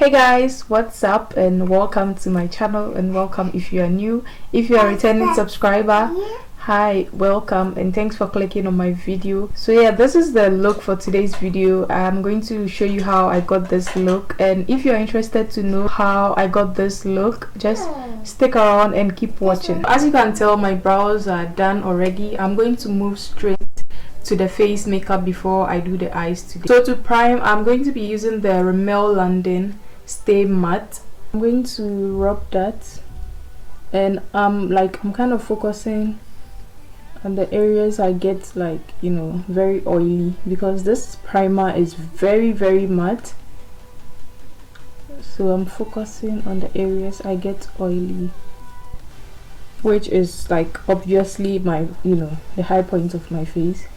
Hey guys, what's up, and welcome to my channel, and welcome if you are new. If you are a returning subscriber, hi, welcome, and thanks for clicking on my video. So yeah, this is the look for today's video. I'm going to show you how I got this look, and if you're interested to know how I got this look, just stick around and keep watching. As you can tell, my brows are done already. I'm going to move straight to the face makeup before I do the eyes today. So to prime, I'm going to be using the Rimmel London Stay Matte. I'm going to rub that, and I'm kind of focusing on the areas I get very oily, because this primer is very matte. So I'm focusing on the areas I get oily, which is obviously my the high point of my face.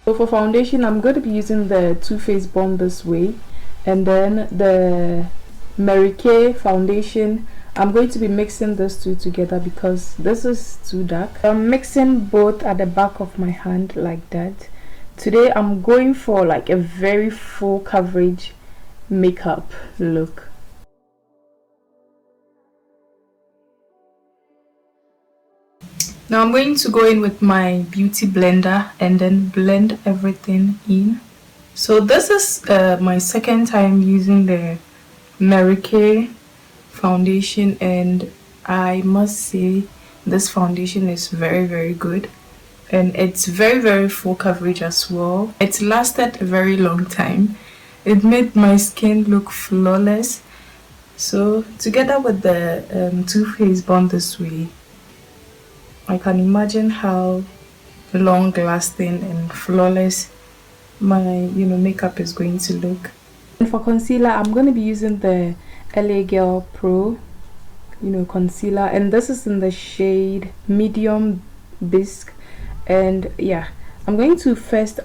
So for foundation, I'm going to be using the Too Faced Born This Way, and then the Mary Kay foundation. I'm going to be mixing these two together because this is too dark. I'm mixing both at the back of my hand like that. Today I'm going for a very full coverage makeup look. Now I'm going to go in with my beauty blender and then blend everything in. So this is my second time using the Mary Kay foundation, and I must say this foundation is very good, and it's very full coverage as well. It lasted a very long time. It made my skin look flawless. So together with the Too Faced Born This Way, I can imagine how long lasting and flawless my makeup is going to look. And for concealer, I'm going to be using the LA Girl Pro concealer, and this is in the shade Medium Bisque. And yeah, I'm going to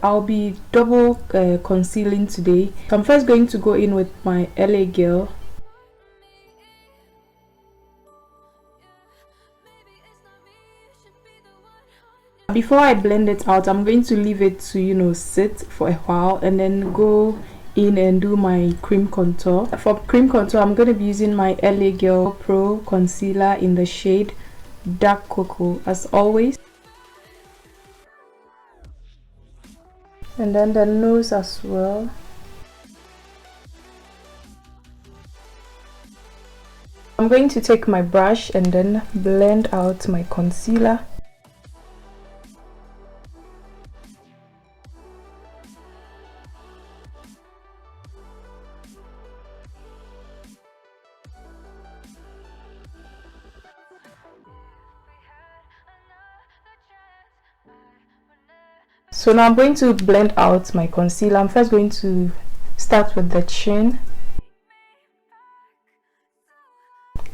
I'll be double concealing today. So I'm first going to go in with my LA Girl. Before I blend it out, I'm going to leave it to sit for a while, and then go in and do my cream contour. For cream contour, I'm going to be using my LA Girl Pro concealer in the shade Dark Cocoa as always, and then the nose as well. I'm going to take my brush and then blend out my concealer. So now I'm going to blend out my concealer. I'm first going to start with the chin,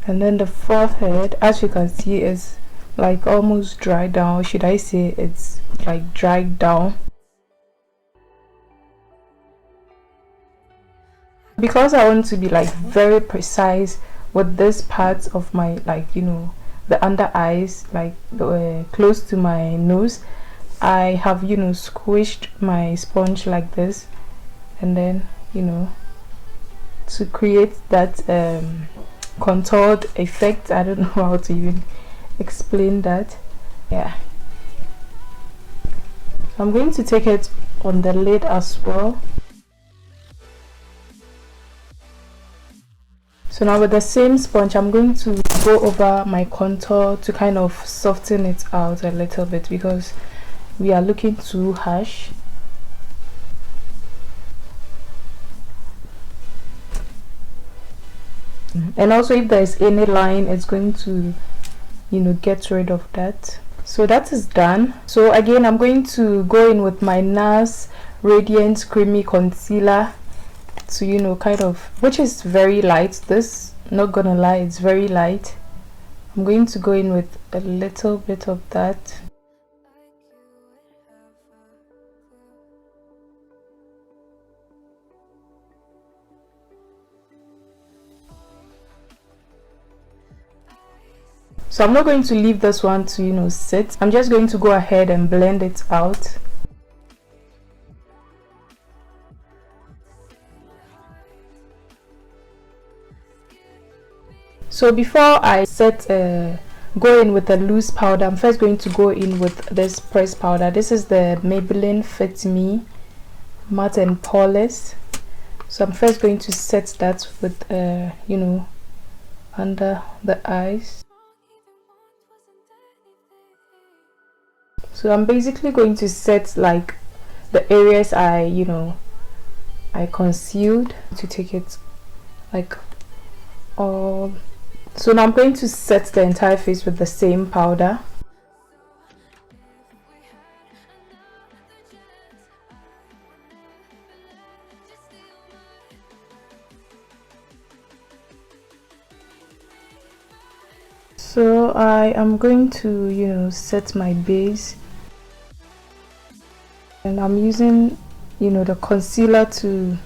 and then the forehead. As you can see, is almost dried down. Should I say it's dried down? Because I want to be very precise with this part of my the under eyes, close to my nose, I have squished my sponge like this, and then to create that contoured effect. I don't know how to even explain that. Yeah, I'm going to take it on the lid as well. So now with the same sponge, I'm going to go over my contour to kind of soften it out a little bit, because we are looking too harsh. And also, if there is any line, it's going to get rid of that. So that is done. So again, I'm going to go in with my Nars Radiant Creamy Concealer to kind of, which is very light. This, not gonna lie, it's very light. I'm going to go in with a little bit of that. So I'm not going to leave this one to sit. I'm just going to go ahead and blend it out. So before I go in with the loose powder, I'm first going to go in with this pressed powder. This is the Maybelline Fit Me Matte and Polish. So I'm first going to set that with you know, under the eyes. So I'm basically going to set like the areas I concealed, to take it like all. So now I'm going to set the entire face with the same powder. So I am going to set my base, and I'm using the concealer to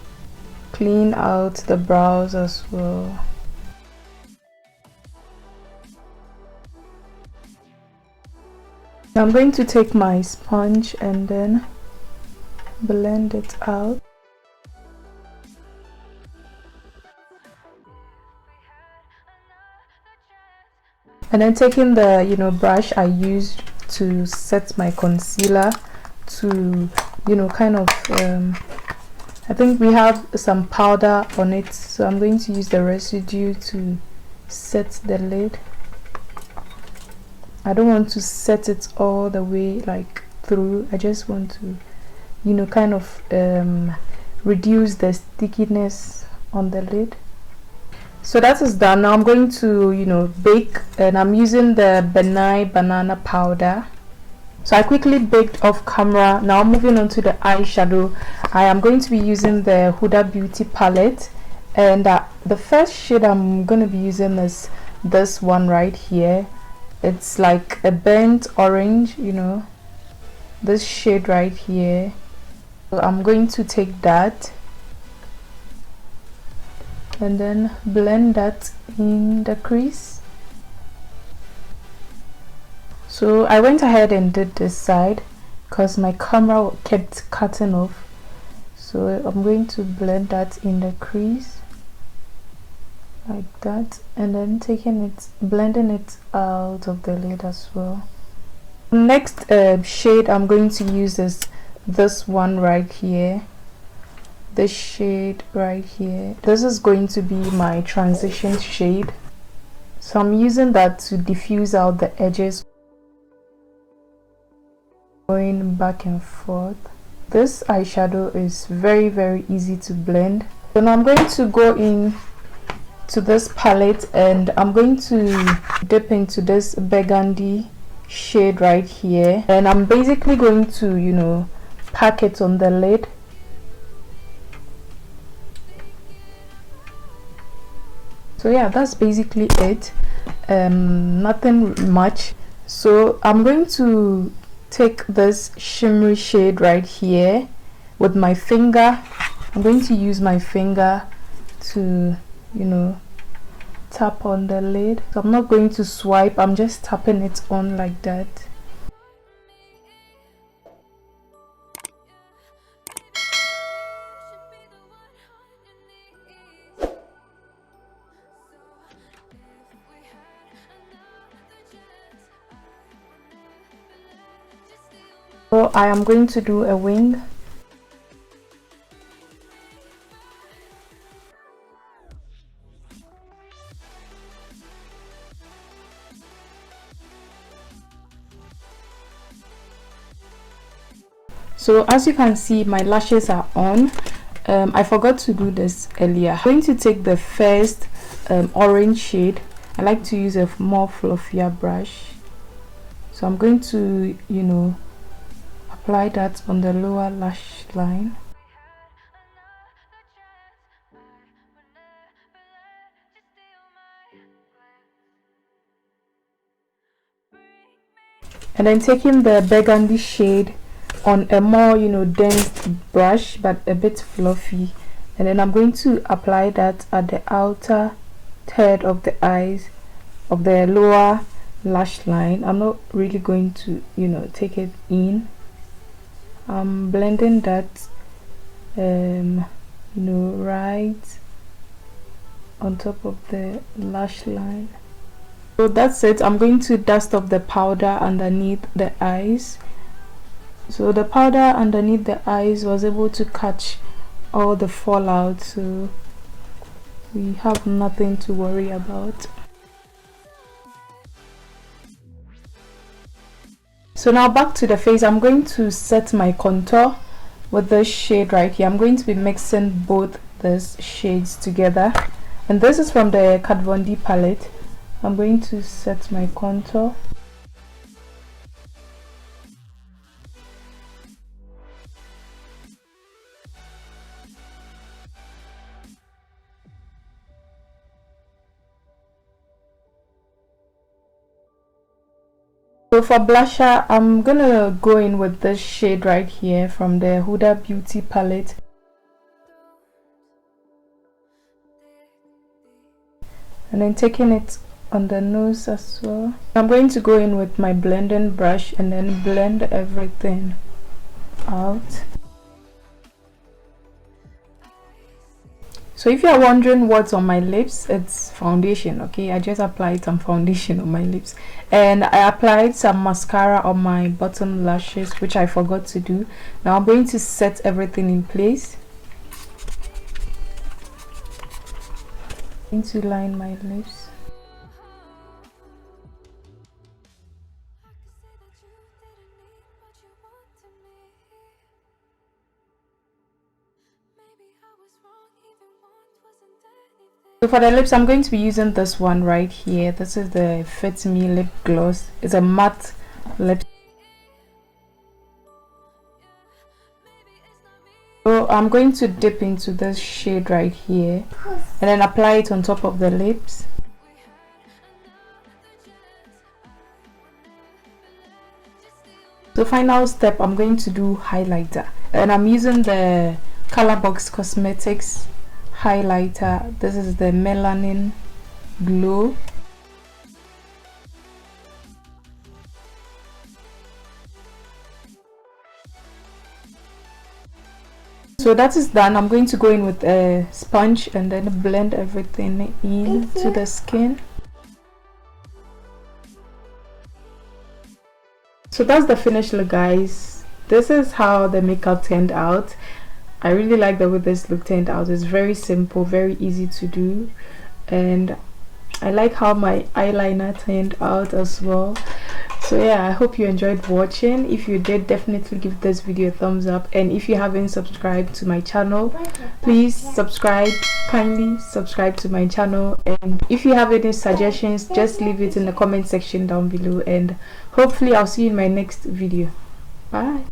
clean out the brows as well. I'm going to take my sponge and then blend it out. And then taking the brush I used to set my concealer to kind of I think we have some powder on it, so I'm going to use the residue to set the lid. I don't want to set it all the way like through. I just want to kind of reduce the stickiness on the lid. So that is done. Now I'm going to bake, and I'm using the benign banana powder. So I quickly baked off camera. Now moving on to the eyeshadow, I am going to be using the Huda Beauty palette, and the first shade I'm going to be using is this one right here. It's like a burnt orange, this shade right here. So I'm going to take that and then blend that in the crease. So I went ahead and did this side because my camera kept cutting off. So I'm going to blend that in the crease like that, and then blending it out of the lid as well. Next shade I'm going to use is this one right here, this shade right here. This is going to be my transition shade, so I'm using that to diffuse out the edges, going back and forth. This eyeshadow is very easy to blend. So now I'm going to go in to this palette, and I'm going to dip into this burgundy shade right here, and I'm basically going to pack it on the lid. So yeah, that's basically it. Nothing much. So I'm going to take this shimmery shade right here with my finger. I'm going to use my finger to tap on the lid. So I'm not going to swipe, I'm just tapping it on like that. So I am going to do a wing. So as you can see, my lashes are on. I forgot to do this earlier. I'm going to take the first orange shade. I like to use a more fluffier brush. So I'm going to apply that on the lower lash line. And then taking the burgundy shade on a more dense brush, but a bit fluffy, and then I'm going to apply that at the outer third of the eyes of the lower lash line. I'm not really going to take it in. I'm blending that right on top of the lash line. So that's it. I'm going to dust off the powder underneath the eyes. So the powder underneath the eyes was able to catch all the fallout, so we have nothing to worry about. So now back to the face. I'm going to set my contour with this shade right here. I'm going to be mixing both these shades together, and this is from the Kat Von D palette. I'm going to set my contour. So for blusher, I'm gonna go in with this shade right here from the Huda Beauty palette. And then taking it on the nose as well. I'm going to go in with my blending brush and then blend everything out. So if you are wondering what's on my lips, it's foundation. Okay, I just applied some foundation on my lips, and I applied some mascara on my bottom lashes, which I forgot to do. Now I'm going to set everything in place. I'm going to line my lips. So for the lips, I'm going to be using this one right here. This is the Fit Me lip gloss. It's a matte lip. So I'm going to dip into this shade right here and then apply it on top of the lips. So final step, I'm going to do highlighter, and I'm using the Colourbox highlighter. This is the Melanin Glow. So that is done. I'm going to go in with a sponge and then blend everything into the skin. So that's the finished look, guys. This is how the makeup turned out. I really like the way this look turned out. It's very simple, very easy to do, and I like how my eyeliner turned out as well. So yeah, I hope you enjoyed watching. If you did, definitely give this video a thumbs up, and if you haven't subscribed to my channel, please subscribe. Kindly subscribe to my channel, and if you have any suggestions, just leave it in the comment section down below, and hopefully I'll see you in my next video. Bye.